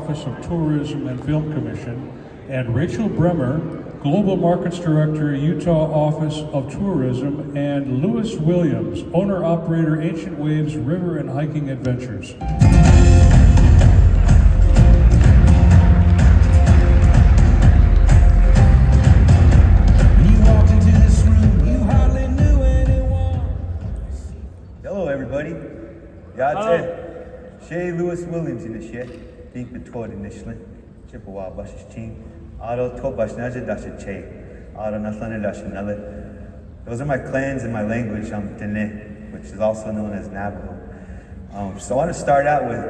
Office of Tourism and Film Commission, and Rachel Bremer, Global Markets Director, Utah Office of Tourism, and Lewis Williams, owner-operator, Ancient Waves River and Hiking Adventures. Hello everybody. Shay Lewis Williams in the shit. Think between initially. Chippewa Bashish team. Auto Tobash Naja Dasha Che. Auto Nathana Dasha Nala. Those are my clans and my language, Tene, which is also known as Navajo. So I want to start out with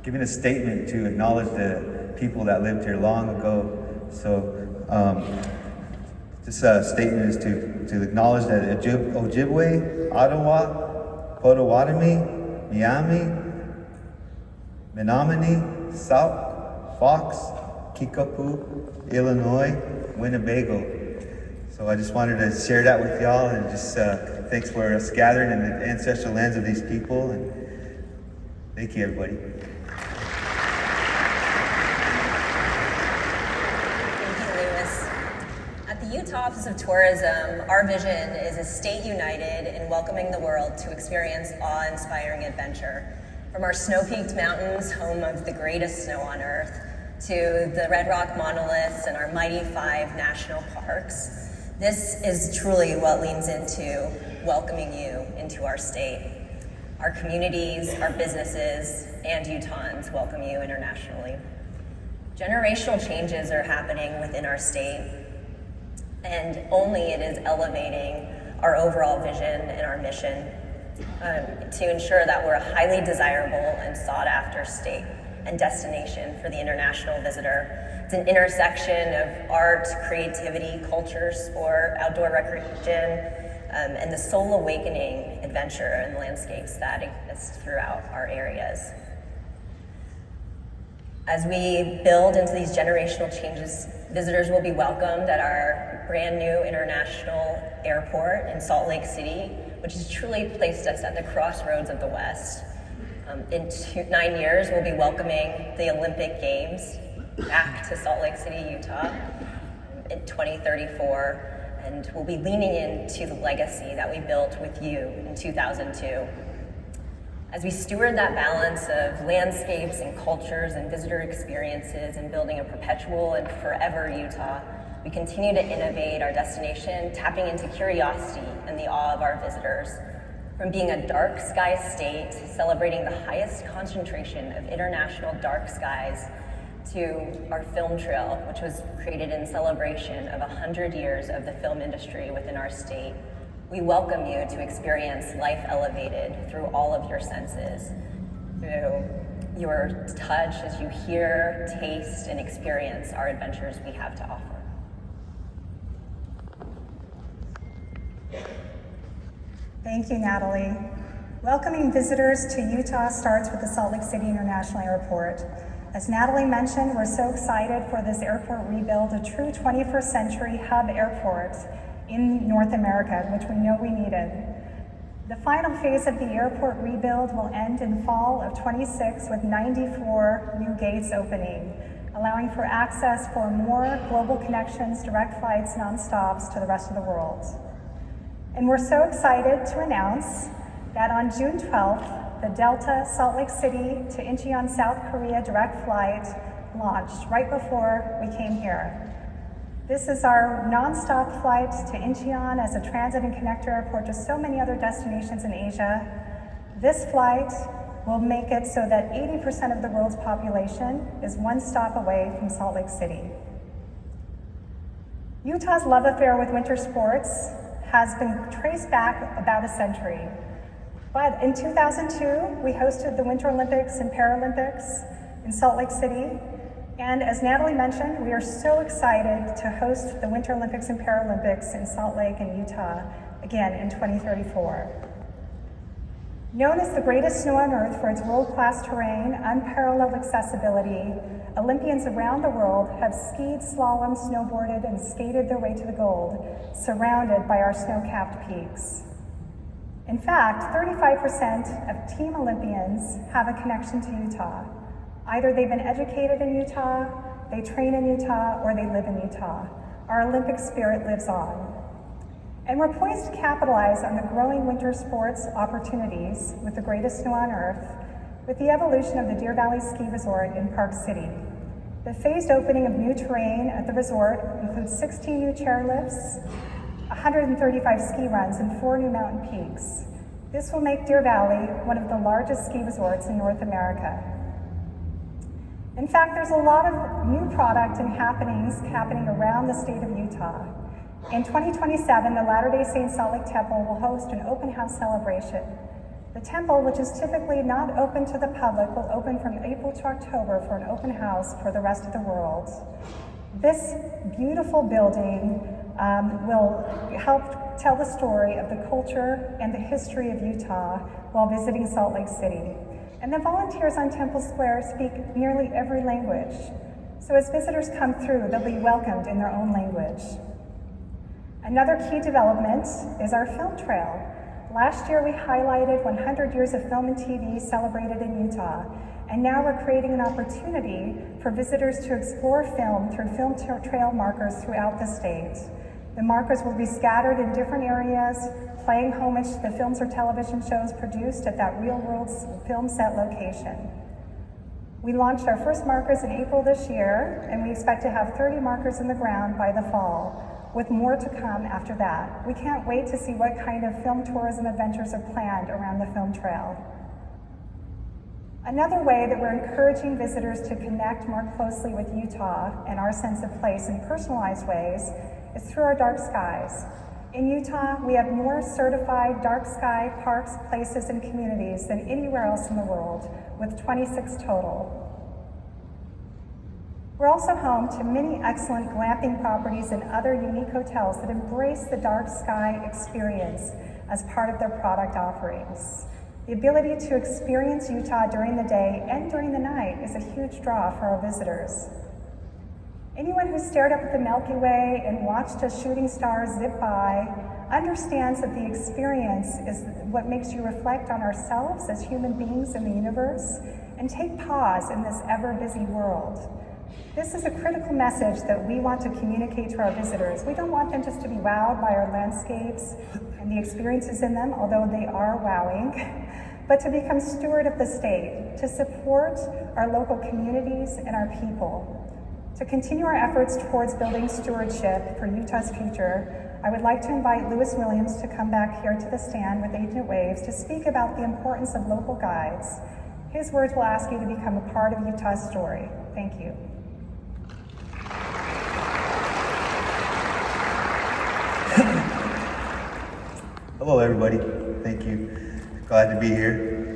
giving a statement to acknowledge the people that lived here long ago. So this statement is to acknowledge that Ojibwe, Ottawa, Potawatomi, Miami, Menominee, Sauk, Fox, Kickapoo, Illinois, Winnebago. So I just wanted to share that with y'all, and just thanks for us gathering in the ancestral lands of these people, and thank you everybody. The Utah Office of Tourism, our vision is a state united in welcoming the world to experience awe-inspiring adventure. From our snow-peaked mountains, home of the greatest snow on earth, to the Red Rock monoliths and our mighty 5 national parks, this is truly what leans into welcoming you into our state. Our communities, our businesses, and Utahns welcome you internationally. Generational changes are happening within our state, and only it is elevating our overall vision and our mission to ensure that we're a highly desirable and sought after state and destination for the international visitor. It's an intersection of art, creativity, culture, sport, outdoor recreation, and the soul awakening adventure and landscapes that exist throughout our areas. As we build into these generational changes, visitors will be welcomed at our brand new international airport in Salt Lake City, which has truly placed us at the crossroads of the West. In 9 years, we'll be welcoming the Olympic Games back to Salt Lake City, Utah in 2034, and we'll be leaning into the legacy that we built with you in 2002. As we steward that balance of landscapes and cultures and visitor experiences and building a perpetual and forever Utah, we continue to innovate our destination, tapping into curiosity and the awe of our visitors. From being a dark sky state, celebrating the highest concentration of international dark skies, to our film trail, which was created in celebration of 100 years of the film industry within our state. We welcome you to experience life elevated through all of your senses, through your touch as you hear, taste, and experience our adventures we have to offer. Thank you, Natalie. Welcoming visitors to Utah starts with the Salt Lake City International Airport. As Natalie mentioned, we're so excited for this airport rebuild, a true 21st century hub airport in North America, which we know we needed. The final phase of the airport rebuild will end in fall of 26 with 94 new gates opening, allowing for access for more global connections, direct flights, non-stops to the rest of the world. And we're so excited to announce that on June 12th, the Delta Salt Lake City to Incheon, South Korea direct flight launched right before we came here. This is our non-stop flight to Incheon as a transit and connector airport to so many other destinations in Asia. This flight will make it so that 80% of the world's population is one stop away from Salt Lake City. Utah's love affair with winter sports has been traced back about a century. But in 2002, we hosted the Winter Olympics and Paralympics in Salt Lake City. And as Natalie mentioned, we are so excited to host the Winter Olympics and Paralympics in Salt Lake and Utah again in 2034. Known as the greatest snow on earth for its world-class terrain, unparalleled accessibility, Olympians around the world have skied, slalom, snowboarded, and skated their way to the gold, surrounded by our snow-capped peaks. In fact, 35% of Team Olympians have a connection to Utah. Either they've been educated in Utah, they train in Utah, or they live in Utah. Our Olympic spirit lives on. And we're poised to capitalize on the growing winter sports opportunities with the greatest snow on earth, with the evolution of the Deer Valley Ski Resort in Park City. The phased opening of new terrain at the resort includes 16 new chairlifts, 135 ski runs, and 4 new mountain peaks. This will make Deer Valley one of the largest ski resorts in North America. In fact, there's a lot of new product and happenings happening around the state of Utah. In 2027, the Latter-day Saints Salt Lake Temple will host an open house celebration. The temple, which is typically not open to the public, will open from April to October for an open house for the rest of the world. This beautiful building will help tell the story of the culture and the history of Utah while visiting Salt Lake City. And the volunteers on Temple Square speak nearly every language. So as visitors come through, they'll be welcomed in their own language. Another key development is our film trail. Last year we highlighted 100 years of film and TV celebrated in Utah, and now we're creating an opportunity for visitors to explore film through film trail markers throughout the state. The markers will be scattered in different areas, paying homage to the films or television shows produced at that real-world film set location. We launched our first markers in April this year, and we expect to have 30 markers in the ground by the fall, with more to come after that. We can't wait to see what kind of film tourism adventures are planned around the film trail. Another way that we're encouraging visitors to connect more closely with Utah and our sense of place in personalized ways is through our dark skies. In Utah, we have more certified dark sky parks, places, and communities than anywhere else in the world, with 26 total. We're also home to many excellent glamping properties and other unique hotels that embrace the dark sky experience as part of their product offerings. The ability to experience Utah during the day and during the night is a huge draw for our visitors. Anyone who stared up at the Milky Way and watched a shooting star zip by understands that the experience is what makes you reflect on ourselves as human beings in the universe and take pause in this ever-busy world. This is a critical message that we want to communicate to our visitors. We don't want them just to be wowed by our landscapes and the experiences in them, although they are wowing, but to become steward of the state, to support our local communities and our people. To continue our efforts towards building stewardship for Utah's future, I would like to invite Lewis Williams to come back here to the stand with Ancient Waves to speak about the importance of local guides. His words will ask you to become a part of Utah's story. Thank you. Hello, everybody. Thank you. Glad to be here.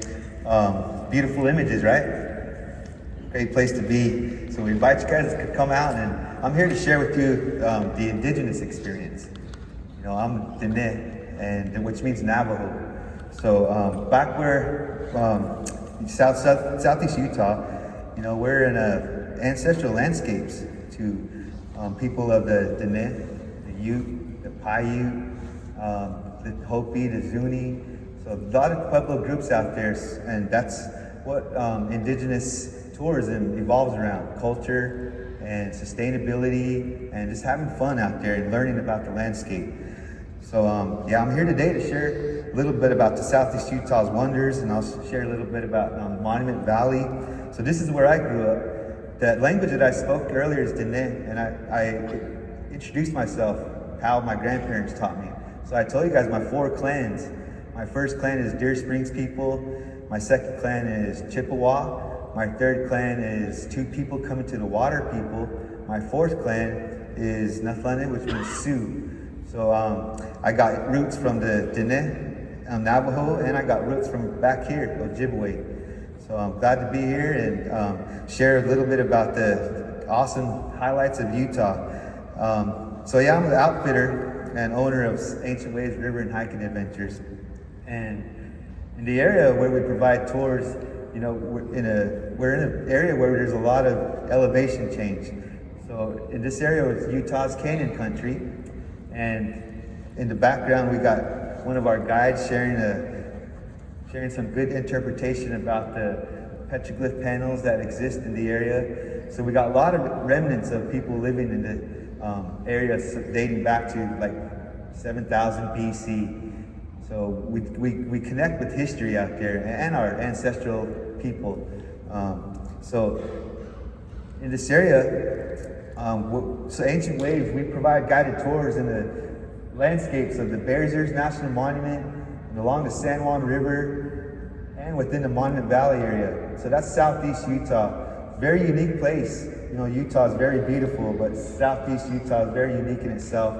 Beautiful images, right? Great place to be. So we invite you guys to come out, and I'm here to share with you the indigenous experience. You know, I'm Dene, and which means Navajo. So back where southeast Utah, you know, we're in ancestral landscapes to people of the Dene, the Ute, the Paiute, the Hopi, the Zuni. So a lot of Pueblo groups out there, and that's what indigenous tourism evolves around: culture and sustainability and just having fun out there and learning about the landscape. So yeah, I'm here today to share a little bit about the Southeast Utah's wonders, and I'll share a little bit about Monument Valley. So this is where I grew up. That language that I spoke earlier is Dene, and I introduced myself how my grandparents taught me. So I told you guys my 4 clans. My first clan is Deer Springs people. My second clan is Chippewa. My third clan is 2 people coming to the water people. My 4th clan is Nathlane, which means Sioux. So I got roots from the Dene, Navajo, and I got roots from back here, Ojibwe. So I'm glad to be here and share a little bit about the awesome highlights of Utah. So yeah, I'm the outfitter and owner of Ancient Waves River and Hiking Adventures. And in the area where we provide tours, you know, we're in an area where there's a lot of elevation change. So in this area is Utah's Canyon Country, and in the background we got one of our guides sharing some good interpretation about petroglyph panels that exist in the area. So we got a lot of remnants of people living in the area dating back to like 7,000 BC. So we connect with history out there and our ancestral people. So in this area, so Ancient Waves, we provide guided tours in the landscapes of the Bears National Monument and along the San Juan River and within the Monument Valley area. So that's Southeast Utah. Very unique place. You know, Utah is very beautiful, but Southeast Utah is very unique in itself.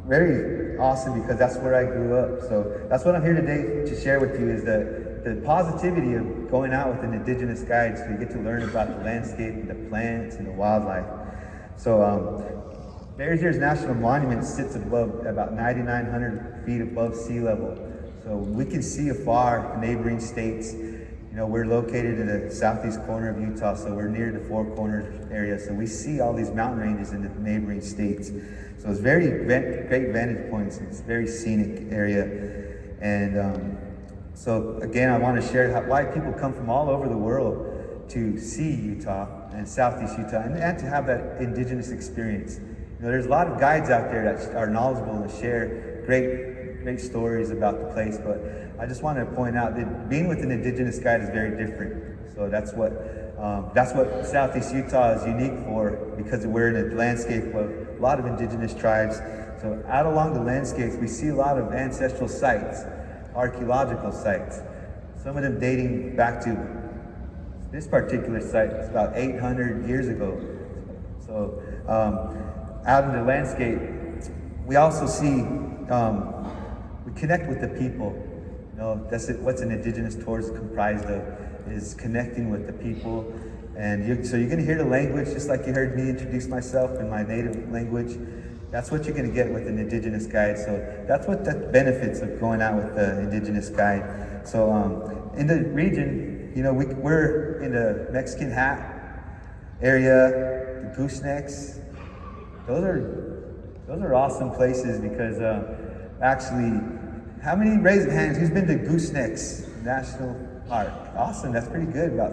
Very awesome because that's where I grew up. So that's what I'm here today to share with you is the positivity of going out with an Indigenous guide, so you get to learn about the landscape and the plants and the wildlife. So Bears National Monument sits above about 9,900 feet above sea level. So we can see afar the neighboring states. You know, we're located in the southeast corner of Utah, so we're near the Four Corners area. So we see all these mountain ranges in the neighboring states. So it's great vantage points. It's a very scenic area. And so again, I want to share why people come from all over the world to see Utah and Southeast Utah and to have that Indigenous experience. You know, there's a lot of guides out there that are knowledgeable and share great stories about the place, but I just want to point out that being with an Indigenous guide is very different. So that's what Southeast Utah is unique for, because we're in a landscape of a lot of Indigenous tribes. So out along the landscapes, we see a lot of ancestral sites, archaeological sites, some of them dating back to this particular site. It's about 800 years ago. So out in the landscape, we also see, we connect with the people. You know, that's what's an Indigenous tour is comprised of, is connecting with the people. And so you're going to hear the language, just like you heard me introduce myself in my native language. That's what you're going to get with an Indigenous guide. So that's what the benefits of going out with the Indigenous guide. So in the region, you know, we're in the Mexican Hat area, the goosenecks. Those are awesome places because actually, how many raise of hands? Who's been to Goosenecks National Park? Awesome, that's pretty good. About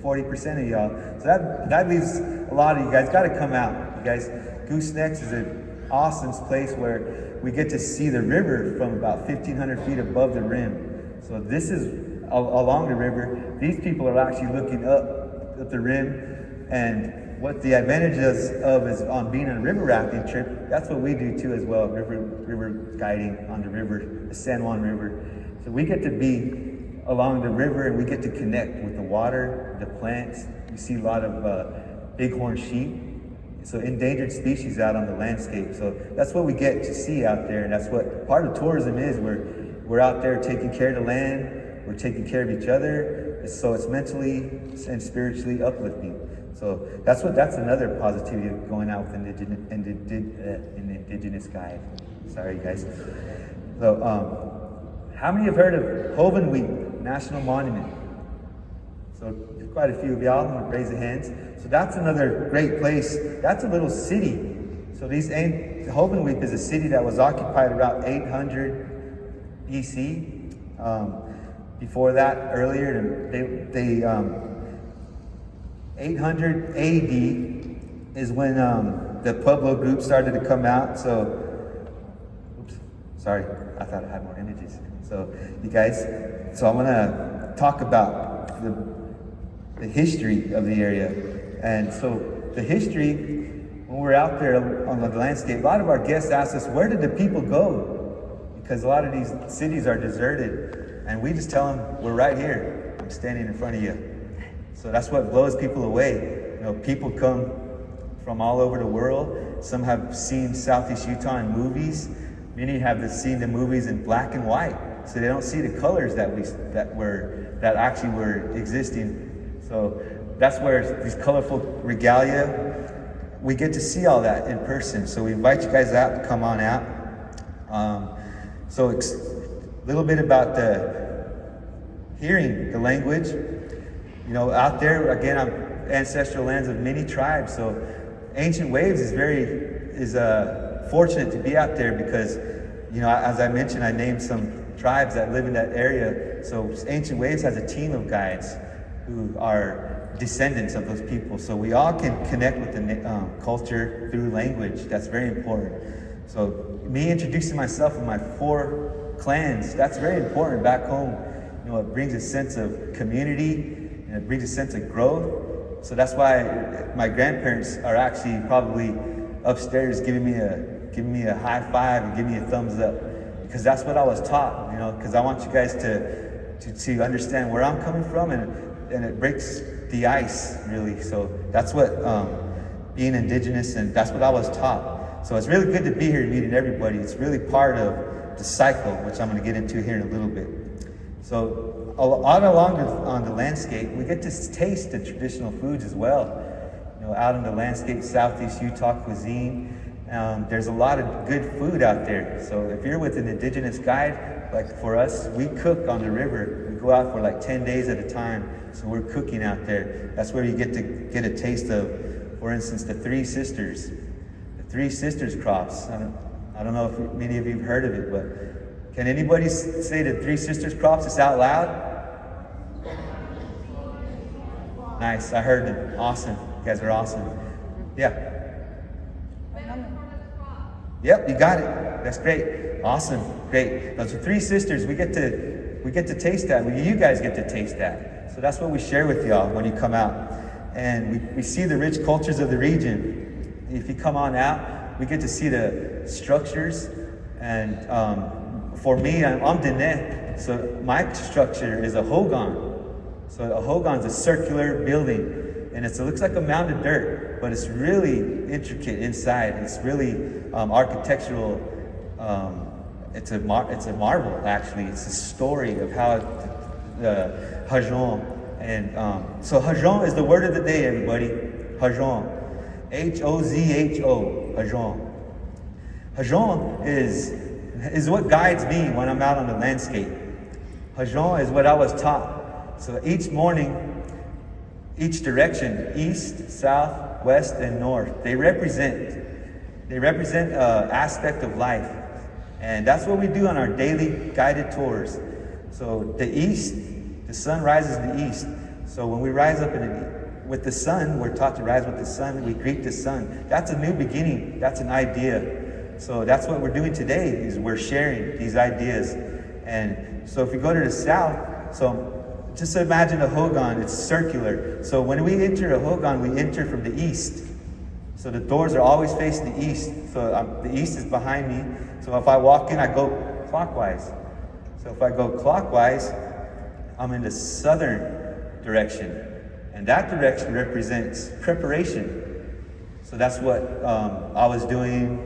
40% of y'all. So that leaves a lot of you guys. Got to come out, you guys. Goosenecks is an awesome place where we get to see the river from about 1,500 feet above the rim. So this is along the river. These people are actually looking up at the rim, and what the advantages of is on being on a river rafting trip. That's what we do too as well. River guiding on the river, the San Juan River. So we get to be along the river and we get to connect with the water, the plants. We see a lot of bighorn sheep. So endangered species out on the landscape. So that's what we get to see out there, and that's what part of tourism is. We're out there taking care of the land. We're taking care of each other. So it's mentally and spiritually uplifting. So that's another positivity of going out with an Indigenous guide. Sorry, guys. So how many have heard of Hovenweep National Monument? So quite a few of y'all, raise your hands. So that's another great place. That's a little city. So Hovenweep is a city that was occupied around 800 BC. Before that, earlier, they 800 AD is when the Pueblo group started to come out. So, oops, sorry, I thought I had more images. So you guys, so I'm gonna talk about the history of the area. And so the history, when we're out there on the landscape, a lot of our guests ask us, where did the people go? Because a lot of these cities are deserted. And we just tell them, we're right here. I'm standing in front of you. So that's what blows people away. You know, people come from all over the world. Some have seen Southeast Utah in movies. Many have seen the movies in black and white. So they don't see the colors that actually were existing. So that's where these colorful regalia, we get to see all that in person. So we invite you guys out to come on out. So a little bit about hearing the language. You know, out there, again, on ancestral lands of many tribes. So Ancient Waves is fortunate to be out there because, you know, as I mentioned, I named some tribes that live in that area. So Ancient Waves has a team of guides who are descendants of those people. So we all can connect with the culture through language. That's very important. So me introducing myself and my 4 clans, that's very important back home. You know, it brings a sense of community and it brings a sense of growth. So that's why my grandparents are actually probably upstairs giving me a high five and giving me a thumbs up, because that's what I was taught, you know, because I want you guys to understand where I'm coming from, and it breaks the ice, really. So that's what being indigenous, and that's what I was taught. So it's really good to be here meeting everybody. It's really part of the cycle, which I'm going to get into here in a little bit. So all along on the landscape, we get to taste the traditional foods as well. You know, out in the landscape, Southeast Utah cuisine, there's a lot of good food out there. So if you're with an indigenous guide, like for us, we cook on the river. We go out for like 10 days at a time. So we're cooking out there. That's where you get to get a taste of, for instance, the Three Sisters. The Three Sisters crops. I don't know if many of you have heard of it, but can anybody say the Three Sisters crops? It's out loud? Nice, I heard them. Awesome. You guys are awesome. Yeah. Yep, you got it. That's great. Awesome. Great. Those are Three Sisters. We get to taste that. You guys get to taste that. So that's what we share with y'all when you come out. And we see the rich cultures of the region. If you come on out, we get to see the structures. And for me, I'm Dene. So my structure is a hogan. So a hogan is a circular building. And it looks like a mound of dirt, but it's really intricate inside. It's really architectural. It's a marvel, actually. It's a story of how the Hajon, and so Hajon is the word of the day, everybody. Hajon, Hozho, Hajon. Hajon is what guides me when I'm out on the landscape. Hajon is what I was taught. So each morning, each direction, east, south, west, and north, they represent an aspect of life. And that's what we do on our daily guided tours. So the east, the sun rises in the east. So when we rise up with the sun, we're taught to rise with the sun. We greet the sun. That's a new beginning. That's an idea. So that's what we're doing today, is we're sharing these ideas. And so if you go to the south, so just imagine a hogan, it's circular. So when we enter a hogan, we enter from the east. So the doors are always facing the east. So the east is behind me. So if I walk in, I go clockwise. So if I go clockwise, I'm in the southern direction. And that direction represents preparation. So that's what I was doing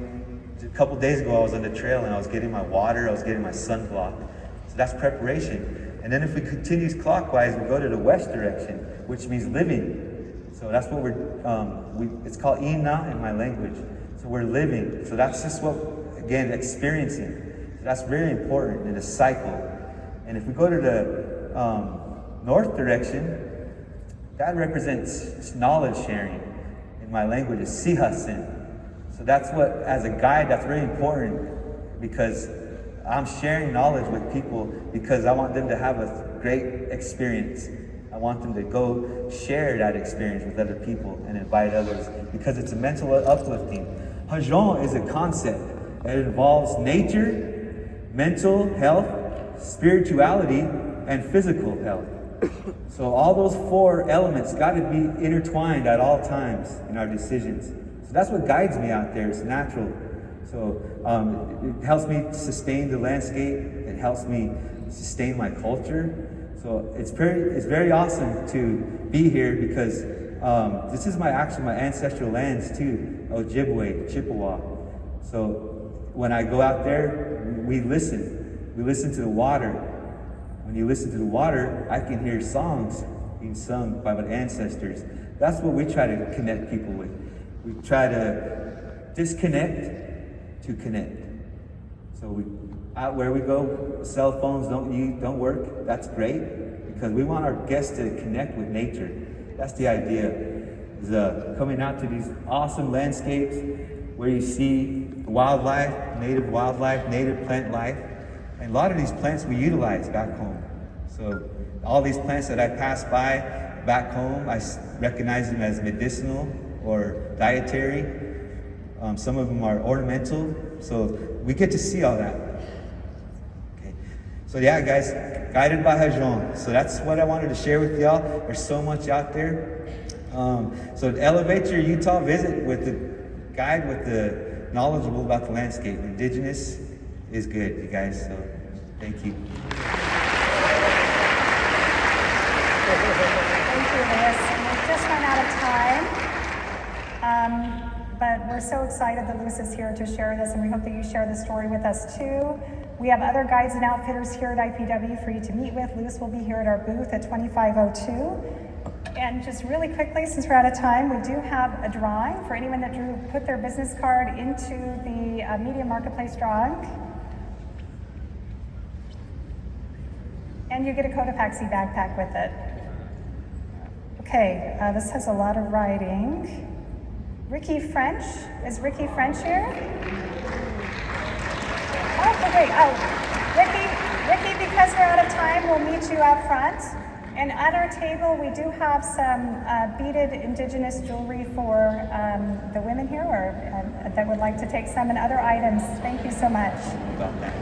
a couple days ago. I was on the trail and I was getting my water, I was getting my sunblock. So that's preparation. And then if we continue clockwise, we go to the west direction, which means living. So that's what it's called Ina in my language. So we're living. So that's just what, again, experiencing. So that's very important in a cycle. And if we go to the north direction, that represents knowledge sharing. In my language, is sihasin. So that's what, as a guide, that's very important, because I'm sharing knowledge with people because I want them to have a great experience. I want them to go share that experience with other people and invite others, because it's a mental uplifting. Hajon is a concept that involves nature, mental health, spirituality, and physical health. So all those 4 elements got to be intertwined at all times in our decisions. So that's what guides me out there. It's natural. So it helps me sustain the landscape. It helps me sustain my culture. So it's very awesome to be here, because this is my ancestral lands too, Ojibwe, Chippewa. So when I go out there, we listen. We listen to the water. When you listen to the water, I can hear songs being sung by my ancestors. That's what we try to connect people with. We try to disconnect to connect. So out where we go, cell phones don't work. That's great, because we want our guests to connect with nature. That's the idea. Is coming out to these awesome landscapes where you see wildlife, native plant life. And a lot of these plants we utilize back home. So all these plants that I pass by back home, I recognize them as medicinal or dietary. Some of them are ornamental. So we get to see all that. Okay. So yeah, guys, guided by Eoghan. So that's what I wanted to share with y'all. There's so much out there. So to elevate your Utah visit with the guide with the knowledgeable about the landscape. Indigenous is good, you guys. So thank you. Thank you, Lewis. We've just run out of time, but we're so excited that Lewis is here to share this, and we hope that you share the story with us too. We have other guides and outfitters here at IPW for you to meet with. Lewis will be here at our booth at 2502. And just really quickly, since we're out of time, we do have a drawing for anyone that put their business card into the Media Marketplace drawing. And you get a Cotopaxi backpack with it. Okay, this has a lot of writing. Ricky French, is Ricky French here? Oh, great. Oh, Ricky, because we're out of time, we'll meet you out front. And at our table, we do have some beaded indigenous jewelry for the women here, or that would like to take some, and other items. Thank you so much. About that.